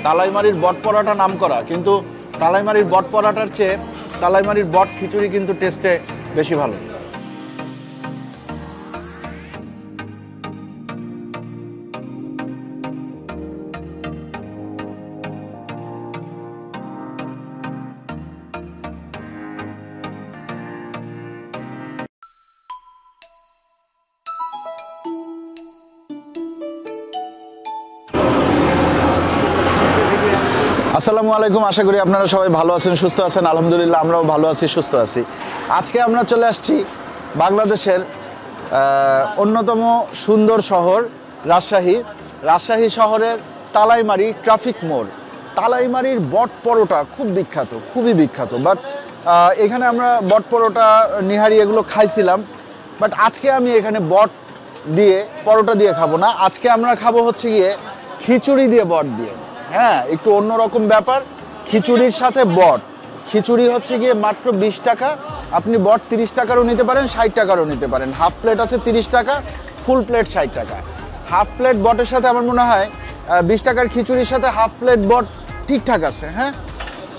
তালাইমারির বট পরোটা নাম করা, কিন্তু তালাইমারির বট পরোটার চেয়ে তালাইমারির বট খিচুড়ি কিন্তু টেস্টে বেশি ভালো। আসসালামু আলাইকুম, আশা করি আপনারা সবাই ভালো আছেন, সুস্থ আছেন। আলহামদুলিল্লাহ আমরাও ভালো আছি, সুস্থ আছি। আজকে আমরা চলে আসছি বাংলাদেশের অন্যতম সুন্দর শহর রাজশাহী শহরের তালাইমারি ট্রাফিক মোড়। তালাইমারির বট পরোটা খুব বিখ্যাত, খুবই বিখ্যাত। বাট এখানে আমরা বট পরোটা, নিহারি এগুলো খাইছিলাম, বাট আজকে আমি এখানে বট দিয়ে পরোটা দিয়ে খাবো না। আজকে আমরা খাবো হচ্ছে গিয়ে খিচুড়ি দিয়ে বট দিয়ে। হ্যাঁ, একটু অন্যরকম ব্যাপার। খিচুড়ির সাথে বট। খিচুড়ি হচ্ছে গিয়ে মাত্র 20 টাকা, আপনি বট 30 টাকারও নিতে পারেন, 60 টাকারও নিতে পারেন। হাফ প্লেট আছে 30 টাকা, ফুল প্লেট 60 টাকা। হাফ প্লেট বটের সাথে আমার মনে হয় 20 টাকার খিচুড়ির সাথে হাফ প্লেট বট ঠিকঠাক আছে। হ্যাঁ,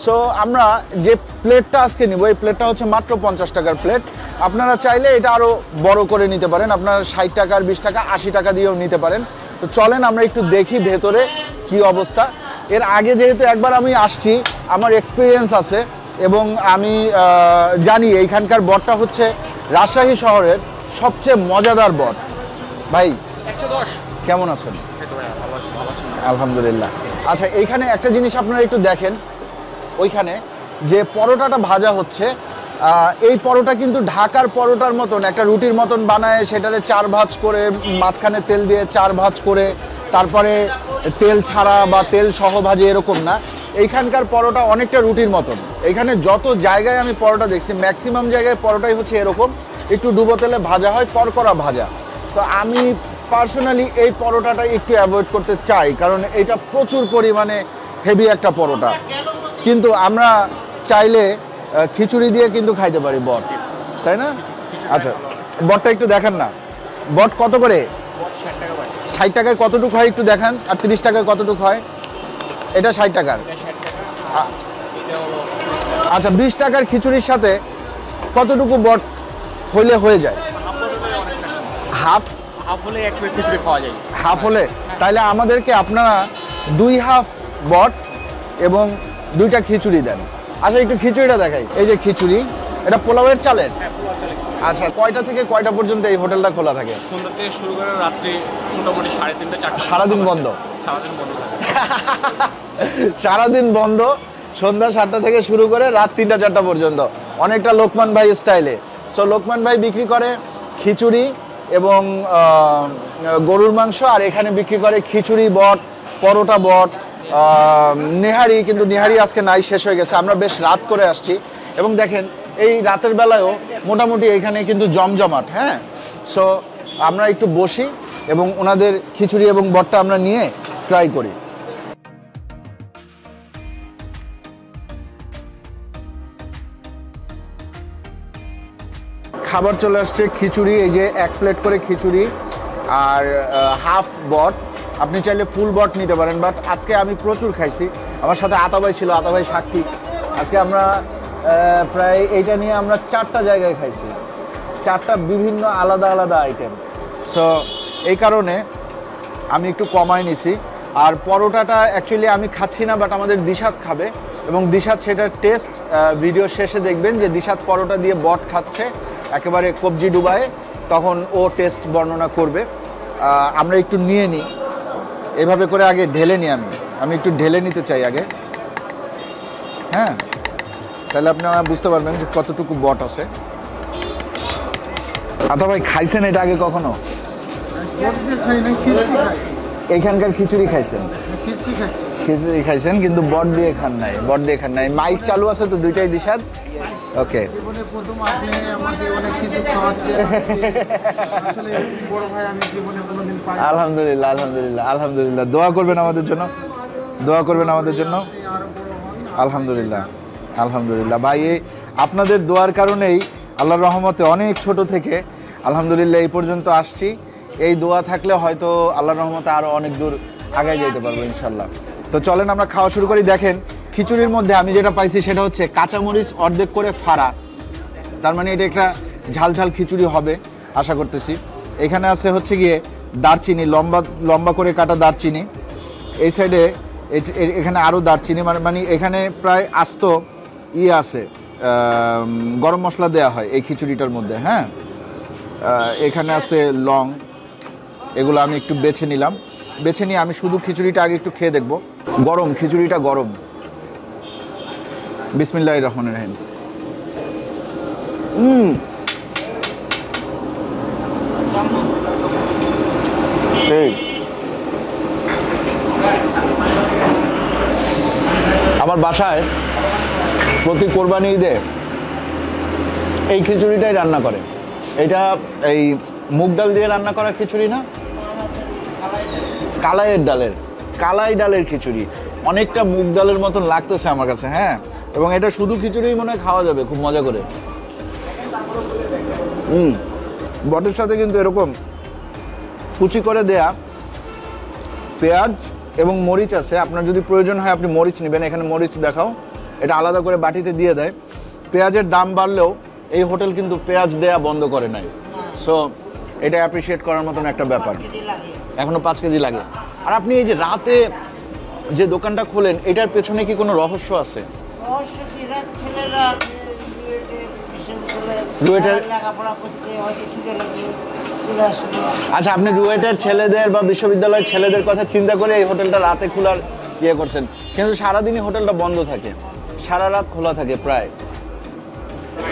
সো আমরা যে প্লেটটা আজকে নিব, এই প্লেটটা হচ্ছে মাত্র 50 টাকার প্লেট। আপনারা চাইলে এটা আরও বড় করে নিতে পারেন, আপনারা 60 টাকা, 20 টাকা, 80 টাকা দিয়েও নিতে পারেন। তো চলেন আমরা একটু দেখি ভেতরে কি অবস্থা। এর আগে যেহেতু একবার আমি আসছি, আমার এক্সপিরিয়েন্স আছে এবং আমি জানি এইখানকার বটটা হচ্ছে রাজশাহী শহরের সবচেয়ে মজাদার বট। ভাই 110 কেমন আছেন? আলহামদুলিল্লাহ। আচ্ছা, এইখানে একটা জিনিস আপনারা একটু দেখেন, ওইখানে যে পরোটাটা ভাজা হচ্ছে, এই পরোটা কিন্তু ঢাকার পরোটার মতন একটা রুটির মতন বানায়, সেটারে 4 ভাঁজ করে, মাঝখানে তেল দিয়ে 4 ভাঁজ করে, তারপরে তেল ছাড়া বা তেল সহ ভাজে, এরকম না। এইখানকার পরোটা অনেকটা রুটির মতন। এইখানে যত জায়গায় আমি পরোটা দেখছি, ম্যাক্সিমাম জায়গায় পরোটাই হচ্ছে এরকম, একটু ডুবো তেলে ভাজা হয়, করকরা ভাজা। তো আমি পার্সোনালি এই পরোটাটা একটু অ্যাভয়েড করতে চাই, কারণ এটা প্রচুর পরিমাণে হেভি একটা পরোটা। কিন্তু আমরা চাইলে খিচুড়ি দিয়ে কিন্তু খাইতে পারি বট, তাই না? আচ্ছা, বটটা একটু দেখান না। বট কত করে? 60 টাকায় কতটুকু হয় একটু দেখান, আর 30 টাকায় কতটুকু হয়? এটা 60 টাকার। আচ্ছা, 20 টাকার খিচুড়ির সাথে কতটুকু বট হইলে হয়ে যায়? হাফ হলে এক প্লেট খিচুড়ি খাওয়া যায়। হাফ হলে তাইলে আমাদেরকে আপনারা 2 হাফ বট এবং 2টা খিচুড়ি দেন। আচ্ছা, একটু খিচুড়িটা দেখাই। এই যে খিচুড়ি, এটা পোলাওয়ের চালের? আচ্ছা, কয়টা থেকে কয়টা পর্যন্ত এই হোটেলটা খোলা থাকে? সন্ধ্যা থেকে শুরু করে রাত্রি মোটামুটি 3:30 4টা। সারাদিন বন্ধ? সারাদিন বন্ধ থাকে। সারাদিন বন্ধ, সন্ধ্যা 7টা থেকে শুরু করে রাত 3টা 4টা পর্যন্ত। অনেকটা লোকমান ভাই স্টাইলে। সো লোকমান ভাই বিক্রি করে খিচুড়ি এবং গরুর মাংস, আর এখানে বিক্রি করে খিচুড়ি বট, পরোটা বট, নেহারি। কিন্তু নেহারি আজকে নাই, শেষ হয়ে গেছে। আমরা বেশ রাত করে আসছি এবং দেখেন এই রাতের বেলায়ও মোটামুটি এখানে কিন্তু জমজমাট। হ্যাঁ, সো আমরা একটু বসি এবং ওনাদের খিচুড়ি এবং বটটা আমরা নিয়ে ট্রাই করি। খাবার চলে আসছে, খিচুড়ি। এই যে 1 প্লেট করে খিচুড়ি আর হাফ বট। আপনি চাইলে ফুল বট নিতে পারেন, বাট আজকে আমি প্রচুর খাইছি। আমার সাথে আতাভাই ছিল, আতাভাই সাক্ষী। আজকে আমরা প্রায় এইটা নিয়ে আমরা 4টা জায়গায় খাইছি, 4টা বিভিন্ন আলাদা আলাদা আইটেম। সো এই কারণে আমি একটু কমায় নিছি। আর পরোটাটা অ্যাকচুয়ালি আমি খাচ্ছি না, বাট আমাদের দিশাত খাবে এবং দিশাত সেটার টেস্ট ভিডিও শেষে দেখবেন যে দিশাত পরোটা দিয়ে বট খাচ্ছে একেবারে কবজি ডুবায়, তখন ও টেস্ট বর্ণনা করবে। আমরা একটু নিয়ে নিই, এভাবে করে আগে ঢেলে নিই। আমি একটু ঢেলে নিতে চাই আগে। হ্যাঁ, তাহলে আপনারা বুঝতে পারবেন যে কতটুকু বট আছে। আচ্ছা ভাই, খাইছেন এটা আগে কখনো? এইখানকার খিচুড়ি খাইছেন? খিচুড়ি খাইছেন, কিন্তু বট দিয়ে খান নাই। বট দিয়ে খান নাই। মাইক চালু আছে তো, দুইটাই দিশাদ। ওকে, আলহামদুলিল্লাহ আলহামদুলিল্লাহ আলহামদুলিল্লাহ। দোয়া করবেন আমাদের জন্য, দোয়া করবেন আমাদের জন্য। আলহামদুলিল্লাহ আলহামদুলিল্লাহ। ভাই, আপনাদের দোয়ার কারণেই আল্লাহর রহমতে অনেক ছোট থেকে আলহামদুলিল্লাহ এই পর্যন্ত আসছি। এই দোয়া থাকলে হয়তো আল্লাহর রহমতে আরও অনেক দূর আগায় যেতে পারবো ইনশাল্লাহ। তো চলেন আমরা খাওয়া শুরু করি। দেখেন খিচুড়ির মধ্যে আমি যেটা পাইছি সেটা হচ্ছে কাঁচামরিচ অর্ধেক করে ফাড়া, তার মানে এটা একটা ঝাল ঝাল খিচুড়ি হবে আশা করতেছি। এখানে আছে হচ্ছে গিয়ে দারচিনি, লম্বা লম্বা করে কাটা দারচিনি। এই সাইডে এখানে আরও দারচিনি, মানে এখানে প্রায় আস্ত আছে, গরম মশলা দেওয়া হয় এই খিচুড়িটার মধ্যে। হ্যাঁ, এখানে আছে লং, এগুলো আমি একটু বেছে নিলাম। বেছে নিয়ে আমি শুধু খিচুড়িটা আগে একটু খেয়ে দেখব। গরম, খিচুড়িটা গরম। বিসমিল্লাহির রহমানির রহিম। সেই আমার বাসায় প্রতি কোরবানি ঈদে এই খিচুড়িটাই রান্না করে। এটা এই মুগ ডাল দিয়ে রান্না করা খিচুড়ি না, কালাই ডালের খিচুড়ি। অনেকটা মুগ ডালের মতন লাগতেছে আমার কাছে। হ্যাঁ, এবং এটা শুধু খিচুড়িই মনে হয় খাওয়া যাবে খুব মজা করে। বটের সাথে কিন্তু এরকম কুচি করে দেয়া পেঁয়াজ এবং মরিচ আছে। আপনার যদি প্রয়োজন হয় আপনি মরিচ নেবেন, এখানে মরিচ দেখাও। এটা আলাদা করে বাটিতে দিয়ে দেয়। পেঁয়াজের দাম বাড়লেও এই হোটেল কিন্তু পেঁয়াজ দেয়া বন্ধ করে নাই। সো এটা অ্যাপ্রিসিয়েট করার মতন একটা ব্যাপার। এখনো 5 কেজি লাগে। আর আপনি এই যে রাতে যে দোকানটা খোলেন, এটার পেছনে কি কোনো রহস্য আছে? আচ্ছা, আপনি রুয়েটের ছেলেদের বা বিশ্ববিদ্যালয়ের ছেলেদের কথা চিন্তা করে এই হোটেলটা রাতে খোলার ইয়ে করছেন, কিন্তু সারাদিনই হোটেলটা বন্ধ থাকে, সারা রাত খোলা থাকে প্রায়।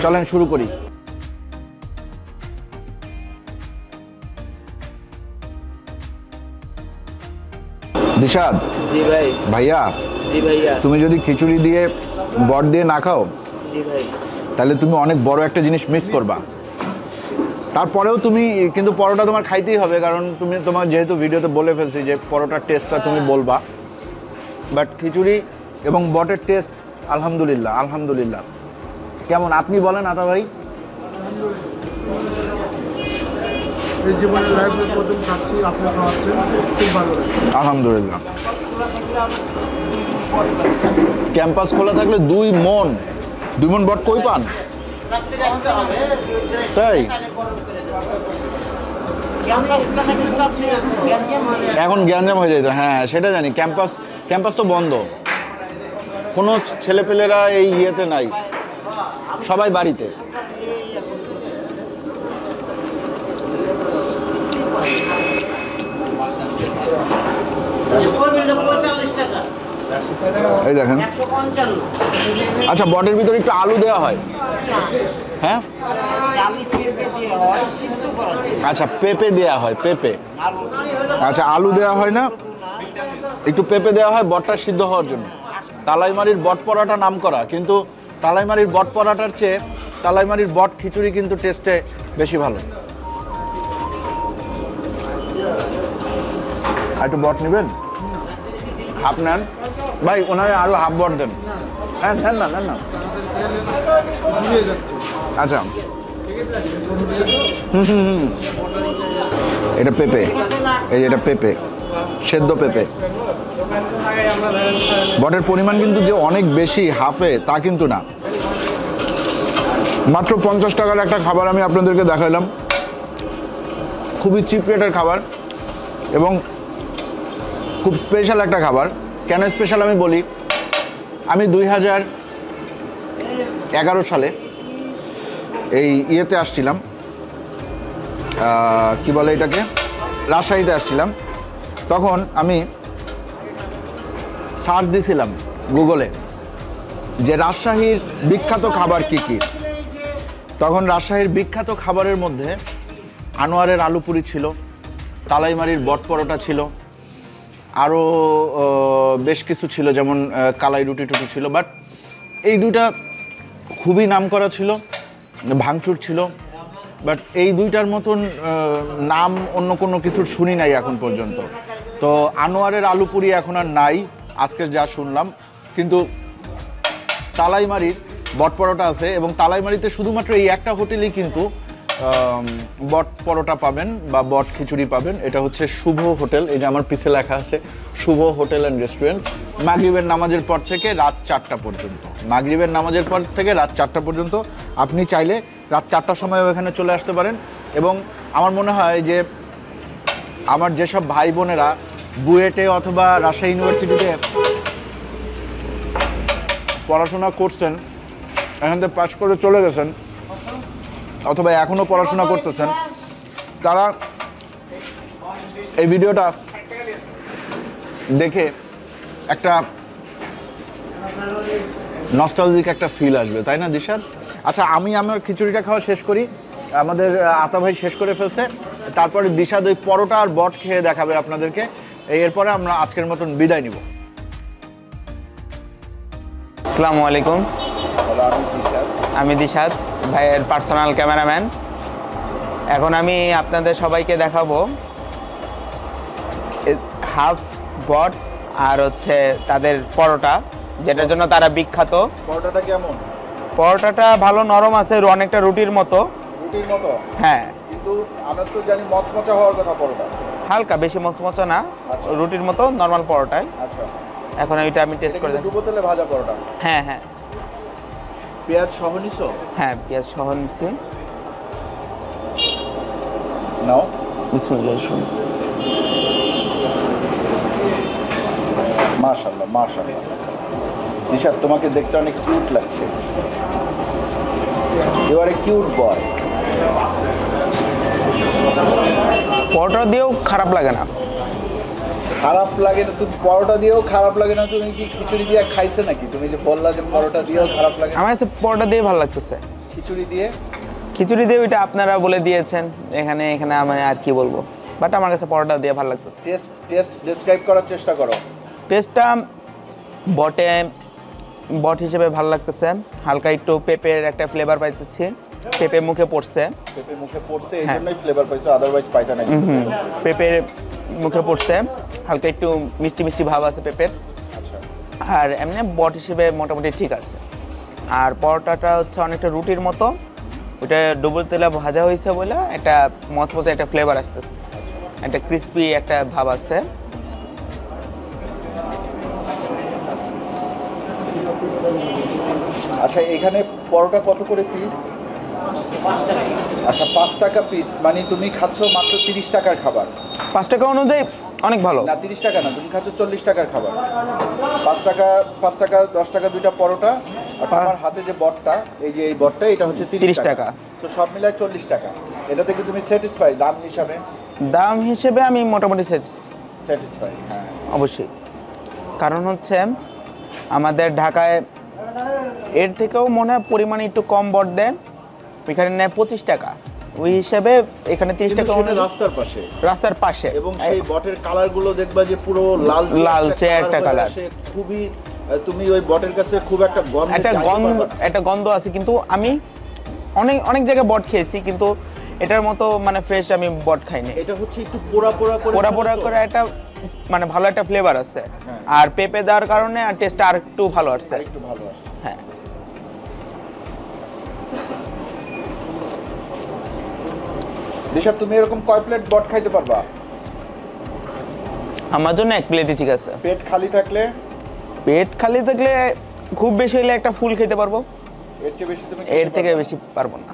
চলেন শুরু করি। দিশাদ, জি ভাই। ভাইয়া, জি ভাইয়া। তুমি যদি খিচুড়ি দিয়ে বট দিয়ে না খাও, জি ভাই, তাহলে তুমি অনেক বড় একটা জিনিস মিস করবা। তারপরেও তুমি কিন্তু পরোটা তোমার খাইতেই হবে, কারণ তুমি তোমার যেহেতু ভিডিওতে বলে ফেলছি যে পরোটার টেস্টটা তুমি বলবা। বাট খিচুড়ি এবং বটের টেস্ট আলহামদুলিল্লাহ, আলহামদুলিল্লাহ। কেমন আপনি বলেন আতা ভাই? এই জীবনে লাইফে প্রথম খাচ্ছি, আপনি খাওয়াচ্ছেন, খুব ভালো লাগে। আলহামদুলিল্লাহ। ক্যাম্পাস খোলা থাকলে 2 মণ বট কই পান? তাই এখন গ্যাঞ্জাম হয়ে যেত। হ্যাঁ, সেটা জানি। ক্যাম্পাস তো বন্ধ, কোনো ছেলেপেলেরা এই ইয়েতে নাই, সবাই বাড়িতে। এই দেখেন। আচ্ছা, বটের ভিতরে একটু আলু দেওয়া হয়? হ্যাঁ, আচ্ছা, পেঁপে দেওয়া হয়, পেঁপে। আচ্ছা, আলু দেওয়া হয় না, একটু পেঁপে দেওয়া হয় বটটা সিদ্ধ হওয়ার জন্য। তালাইমারির বট পরোটা নাম করা, কিন্তু তালাইমারির বট পরোটার চেয়ে তালাইমারির বট খিচুড়ি কিন্তু টেস্টে বেশি ভালো। আর একটু বট নেবেন? হাফ নেন ভাই, ওনারে আরো হাফ বট দেন। হ্যাঁ, নেন না, নেন না। আচ্ছা, এটা পেঁপে, এই যে এটা পেঁপে, সেদ্ধ পেঁপে। বটের পরিমাণ কিন্তু যে অনেক বেশি হাফে তা কিন্তু না। মাত্র 50 টাকার একটা খাবার আমি আপনাদেরকে দেখালাম। খুবই চিপ রেটের খাবার এবং খুব স্পেশাল একটা খাবার। কেন স্পেশাল আমি বলি, আমি 2011 সালে এই ইয়েতে আসছিলাম, কি বলে এটাকে, রাজশাহীতে আসছিলাম। তখন আমি সার্চ দিয়েছিলাম গুগলে যে রাজশাহীর বিখ্যাত খাবার কি কি। তখন রাজশাহীর বিখ্যাত খাবারের মধ্যে আনোয়ারের আলু পুরি ছিল, তালাইমারির বট পরোটা ছিল, আরও বেশ কিছু ছিল, যেমন কালাই রুটি টুটি ছিল। বাট এই দুইটা খুবই নামকরা ছিল, ভাঙচুর ছিল। বাট এই দুইটার মতন নাম অন্য কোনো কিছুর শুনি নাই এখন পর্যন্ত। তো আনোয়ারের আলু পুরি এখন আর নাই আজকে যা শুনলাম, কিন্তু তালাইমারির বট পরোটা আছে। এবং তালাইমারিতে শুধুমাত্র এই একটা হোটেলেই কিন্তু বট পরোটা পাবেন বা বট খিচুড়ি পাবেন। এটা হচ্ছে শুভ হোটেল, এই যে আমার পিছে লেখা আছে শুভ হোটেল অ্যান্ড রেস্টুরেন্ট। মাগরিবের নামাজের পর থেকে রাত 4টা পর্যন্ত, মাগরিবের নামাজের পর থেকে রাত 4টা পর্যন্ত আপনি চাইলে রাত 4টার সময় এখানে চলে আসতে পারেন। এবং আমার মনে হয় যে আমার যেসব ভাই বোনেরা বুয়েটে অথবা রাজশাহী ইউনিভার্সিটিতে পড়াশোনা করছেন, এখান থেকে পাস করে চলে গেছেন অথবা এখনও পড়াশোনা করতেছেন, তারা এই ভিডিওটা দেখে একটা নস্টালজিক একটা ফিল আসবে, তাই না দিশাদ? আচ্ছা, আমি আমার খিচুড়িটা খাওয়া শেষ করি, আমাদের আতা ভাই শেষ করে ফেলছে, তারপরে দিশাদ ওই পরোটা আর বট খেয়ে দেখাবে আপনাদেরকে। এরপরে আমরা আজকের মতন বিদায় নিব। আসসালামু আলাইকুম, আমি দিশাদ ভাইয়ের পার্সোনাল ক্যামেরাম্যান। এখন আমি আপনাদের সবাইকে দেখাবো হাফ বট আর হচ্ছে তাদের পরোটা, যেটার জন্য তারা বিখ্যাত। পরোটাটা কেমন? পরোটাটা ভালো নরম আছে, অনেকটা রুটির মতো। রুটির মতো? হ্যাঁ, কিন্তু আমরা তো জানি মচমচা হওয়ার কথা পরোটা। হালকা, বেশি মচমচা না, রুটির মতো নর্মাল পরোটায়। আচ্ছা, এখন এটা আমি টেস্ট করে দেখি। ডুবো তেলে ভাজা পরোটা? হ্যাঁ হ্যাঁ। পেঁয়াজ সহ নিছো? হ্যাঁ, পেঁয়াজ সহ নিচ্ছি। নাও, বিসমিল্লাহ। মাশাআল্লাহ মাশাআল্লাহ। দিশাদ, তোমাকে দেখতে অনেক কিউট লাগছে। ইউ আর এ কিউট বয়। পরোটা দিয়েও খারাপ লাগে না। খারাপ লাগে না? তুমি পরোটা দিয়েও খারাপ লাগে না? তুমি কি খিচুড়ি দিয়ে খাইছো নাকি? তুমি যে বললা যে পরোটা দিয়েও খারাপ লাগে। আমার কাছে পরোটা দিয়ে ভালো লাগতেছে। খিচুড়ি দিয়ে? খিচুড়ি দিয়ে ওইটা আপনারা বলে দিয়েছেন, এখানে আমি আর কি বলবো, বাট আমার কাছে পরোটা দিয়ে ভালো লাগতেছে। টেস্ট ডেসক্রাইব করার চেষ্টা করো। টেস্টটা বট হিসেবে ভালো লাগতেছে, হালকা একটু পেঁপের একটা ফ্লেভার পাইতেছি, পেঁপে মুখে পড়ছে। পেঁপে মুখে পড়ছে এই জন্যই ফ্লেভার পাইছো, আদারওয়াইজ পাইতা না। পেঁপের মুখে পড়ছে, হালকা একটু মিষ্টি মিষ্টি ভাব আছে পেঁপের। আচ্ছা, আর এমনি বট হিসেবে মোটামুটি ঠিক আছে। আর পরোটাটা হচ্ছে অনেকটা রুটির মতো, ওইটা ডুবো তেলে ভাজা হয়েছে বলে একটা মচমচে একটা ফ্লেভার আসতেছে, একটা ক্রিস্পি একটা ভাব আসছে। আচ্ছা, এখানে পরোটা কত করে পিস? আচ্ছা, 5 টাকা পিস, মানে তুমি খাচ্ছ মাত্র 30 টাকার খাবার। 5 টাকা অনুযায়ী অনেক ভালো না, 30 টাকা না, তুমি খাচ্ছ 40 টাকার খাবার। 5 টাকা 10 টাকা দুইটা পরোটা, আর তোমার হাতে যে বটটা, এই যে এই বটটা, এটা হচ্ছে 30 টাকা। তো সব মিলায় 40 টাকা। এটা থেকে তুমি স্যাটিসফাই দাম হিসাবে? দাম হিসেবে আমি মোটামুটি স্যাটিসফাই, হ্যাঁ অবশ্যই। কারণ হচ্ছে আমাদের ঢাকায় এর থেকেও মনে হয় পরিমাণে একটু কম বট দেন, এখানে নেয় 25 টাকা, ওই হিসেবে এখানে 30 টাকা। রাস্তার পাশে, এবং সেই বটের কালারগুলো দেখবা যে পুরো লালচে একটা কালার। খুবই, তুমি ওই বটের কাছে খুব একটা গন্ধ আছে, কিন্তু আমি অনেক জায়গায় বট খেয়েছি, কিন্তু এটার মতো মানে ফ্রেশ আমি বট খাইনি। এটা হচ্ছে একটু পোড়া করে একটা মানে ভালো একটা ফ্লেভার আছে, আর পেঁপে দেওয়ার কারণে আর টেস্টটা আর একটু ভালো আসছে। হ্যাঁ, দিশা, তুমি এরকম কয় প্লেট বট খাইতে পারবা? আমার জন্য 1 প্লেটই ঠিক আছে। পেট খালি থাকলে খুব বেশি হলে একটা ফুল খেতে পারবো, এর চেয়ে বেশি তুমি এর থেকে বেশি পারবো না।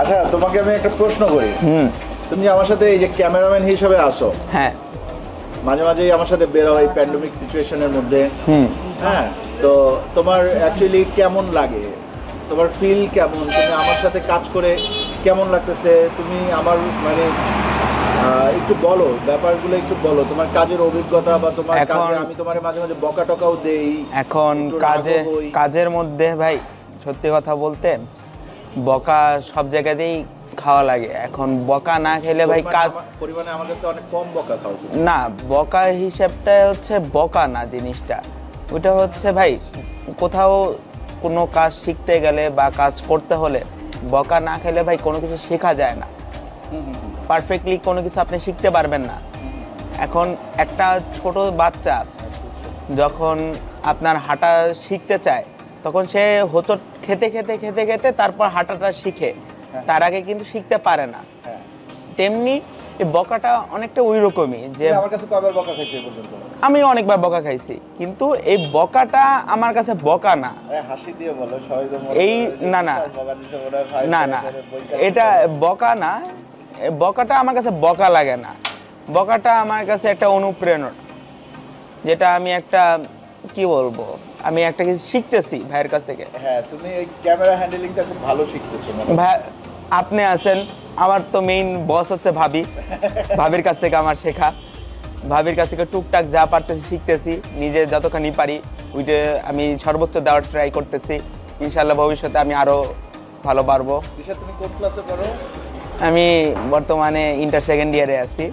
আচ্ছা, তোমাকে আমি একটা প্রশ্ন করি। তুমি আমার সাথে এই যে ক্যামেরাম্যান হিসেবে আসো, হ্যাঁ, মাঝে মাঝেই আমার সাথে বের হয় প্যান্ডেমিক সিচুয়েশনের মধ্যে। হ্যাঁ, তো তোমার অ্যাকচুয়ালি কেমন লাগে? তোমার ফিল কেমন? তুমি আমার সাথে কাজ করে কেমন লাগতেছে? তুমি আমার মানে একটু বলো, ব্যাপারগুলো একটু বলো, তোমার কাজের অভিজ্ঞতা বা তোমার কাজে। আমি তোমার মাঝে মাঝে বকা টকাও দেই। এখন কাজের মধ্যে ভাই সত্যি কথা বলতে বকা সব জায়গাতেই খাওয়া লাগে। এখন বকা না খেলে ভাই কাজ পরিমাণে আমার কাছে অনেক কম বকা খাও না। বকা হিসাবটা হচ্ছে বকা না, জিনিসটা ওইটা হচ্ছে ভাই কোথাও কোনো কাজ শিখতে গেলে বা কাজ করতে হলে বকা না খেলে ভাই কোনো কিছু শেখা যায় না, পারফেক্টলি কোনো কিছু আপনি শিখতে পারবেন না। এখন একটা ছোট বাচ্চা যখন আপনার হাঁটা শিখতে চায় তখন সে হোঁচট খেতে খেতে খেতে খেতে তারপর হাঁটাটা শিখে, তার আগে কিন্তু শিখতে পারে না। হ্যাঁ। তেমনি এই বকাটা অনেকটা ওই রকমই যে তুমি আমার কাছে কয়বার বকা খাইছে এই পর্যন্ত? আমি অনেকবার বকা খাইছি, কিন্তু এই বকাটা আমার কাছে বকা না। আরে হাসি দিয়ে বলো, সবাই তো মনে এই করে যে না না বকা দিছে মনে হয়, ভাই না না করে বই খাচ্ছে। এটা বকা না, এই বকাটা আমার কাছে বকা লাগে না। বকাটা আমার কাছে একটা অনুপ্রেরণা, যেটা আমি একটা কি বলবো, আমি একটা কিছু শিখতেছি ভাইয়ের কাছ থেকে। হ্যাঁ, তুমি এই ক্যামেরা হ্যান্ডেলিংটা খুব ভালো শিখতেছো মনে হয়। ভাই আপনি আছেন, আমার তো মেইন বস হচ্ছে ভাবি। ভাবির কাছ থেকে আমার শেখা, ভাবির কাছ থেকে টুকটাক যা পারতেছি শিখতেছি, নিজে যতখানি পারি ওইটা আমি সর্বোচ্চ দেওয়ার ট্রাই করতেছি। ইনশাল্লাহ ভবিষ্যতে আমি আরও ভালো পারবো। দিশা, তুমি কোন ক্লাসে পড়ো? আমি বর্তমানে ইন্টার সেকেন্ড ইয়ারে আছি।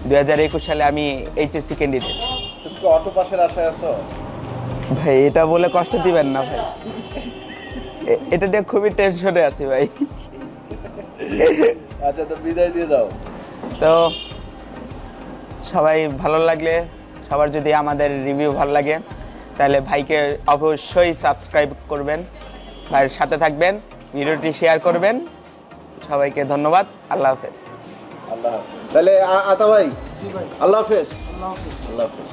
2021 সালে আমি এইচএসসি ক্যান্ডিডেট। তুমি কি অটো পাসের আশায় আছো? ভাই এটা বলে কষ্ট দিবেন না ভাই, এটা নিয়ে খুবই টেনশনে আছি ভাই। আচ্ছা, তো বিদায় দিয়ে দাও। তো সবাই ভালো লাগলে, সবার যদি আমাদের রিভিউ ভালো লাগে তাহলে ভাইকে অবশ্যই সাবস্ক্রাইব করবেন, ভাইয়ের সাথে থাকবেন, ভিডিওটি শেয়ার করবেন। সবাইকে ধন্যবাদ। আল্লাহ হাফেজ। আল্লাহ হাফেজ। তাহলে আতা ভাই, জি ভাই, আল্লাহ হাফেজ। আল্লাহ হাফিজ। আল্লাহ হাফেজ।